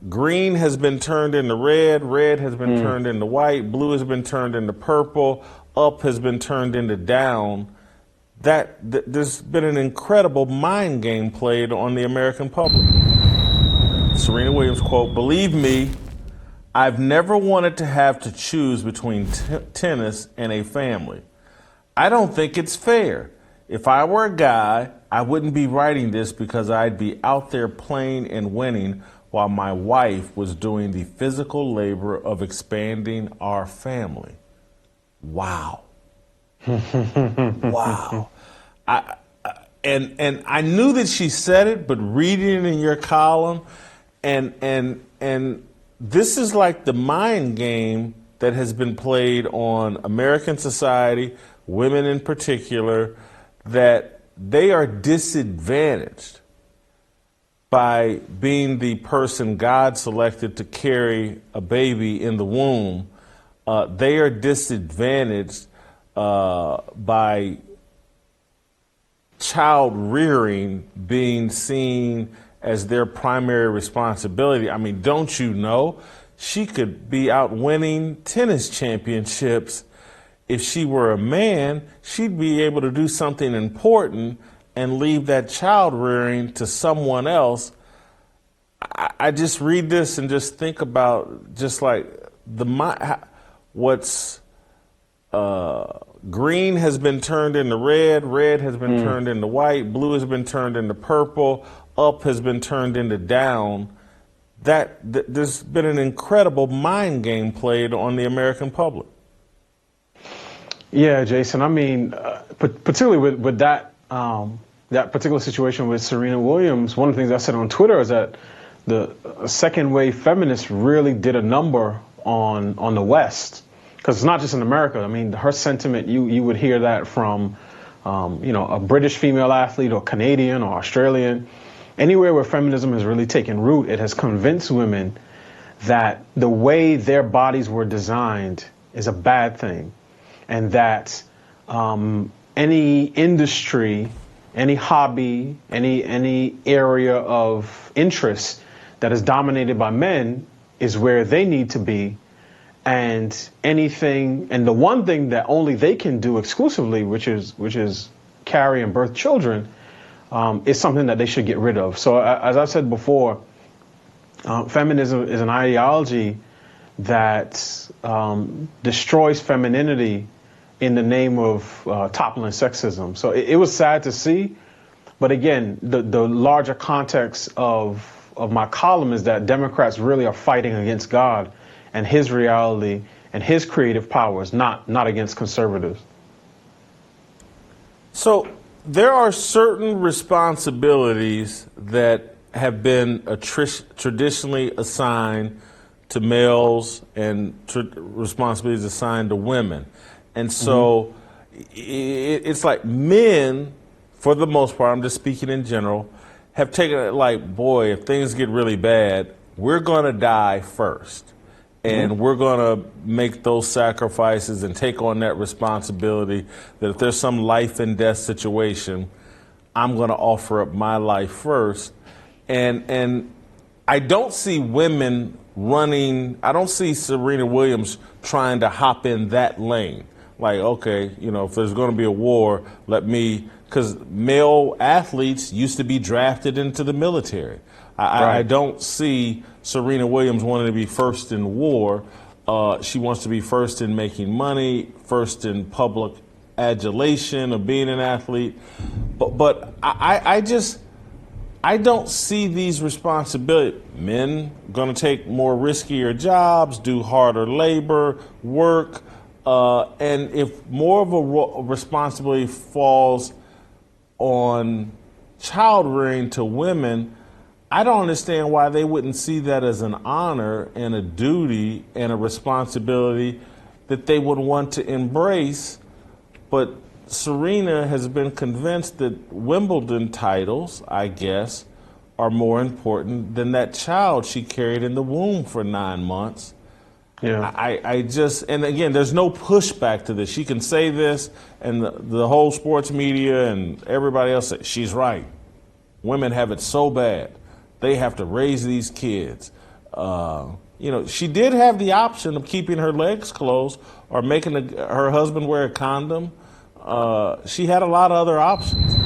green has been turned into red, red has been turned into white, blue has been turned into purple, up has been turned into down. There's been an incredible mind game played on the American public. Serena Williams quote, "Believe me, I've never wanted to have to choose between tennis and a family. I don't think it's fair. If I were a guy, I wouldn't be writing this because I'd be out there playing and winning while my wife was doing the physical labor of expanding our family." Wow. Wow. And I knew that she said it, but reading it in your column, and this is like the mind game that has been played on American society, women in particular, that they are disadvantaged by being the person God selected to carry a baby in the womb. They are disadvantaged by child rearing being seen as their primary responsibility. I mean, don't you know, she could be out winning tennis championships. If she were a man, she'd be able to do something important and leave that child rearing to someone else. I just read this and just think about just like what's green has been turned into red, red has been turned into white, blue has been turned into purple, up has been turned into down. There's been an incredible mind game played on the American public. Yeah, Jason. I mean, particularly with that that particular situation with Serena Williams, one of the things I said on Twitter is that the second wave feminists really did a number on the West, because it's not just in America. I mean, her sentiment, you would hear that from a British female athlete or Canadian or Australian. Anywhere where feminism has really taken root, it has convinced women that the way their bodies were designed is a bad thing, and that any industry, any hobby, any area of interest that is dominated by men is where they need to be, and the one thing that only they can do exclusively, which is carry and birth children, is something that they should get rid of. So as I've said before, feminism is an ideology that destroys femininity in the name of toppling sexism. So it was sad to see, but again, the larger context of my column is that Democrats really are fighting against God and his reality and his creative powers, not against conservatives. So there are certain responsibilities that have been traditionally assigned to males and responsibilities assigned to women. And so it's like men, for the most part, I'm just speaking in general, have taken it like, boy, if things get really bad, we're going to die first. And we're going to make those sacrifices and take on that responsibility that if there's some life and death situation, I'm going to offer up my life first. And I don't see women running. I don't see Serena Williams trying to hop in that lane. Like, okay, if there's going to be a war, because male athletes used to be drafted into the military. I don't see Serena Williams wanting to be first in war. She wants to be first in making money, first in public adulation of being an athlete. But I don't see these responsibilities. Men going to take more riskier jobs, do harder labor, work. And if more of a responsibility falls on child rearing to women, I don't understand why they wouldn't see that as an honor and a duty and a responsibility that they would want to embrace. But Serena has been convinced that Wimbledon titles, I guess, are more important than that child she carried in the womb for 9 months. Yeah. And again, there's no pushback to this. She can say this, and the whole sports media and everybody else says, she's right. Women have it so bad. They have to raise these kids. You know, she did have the option of keeping her legs closed or making her husband wear a condom. She had a lot of other options.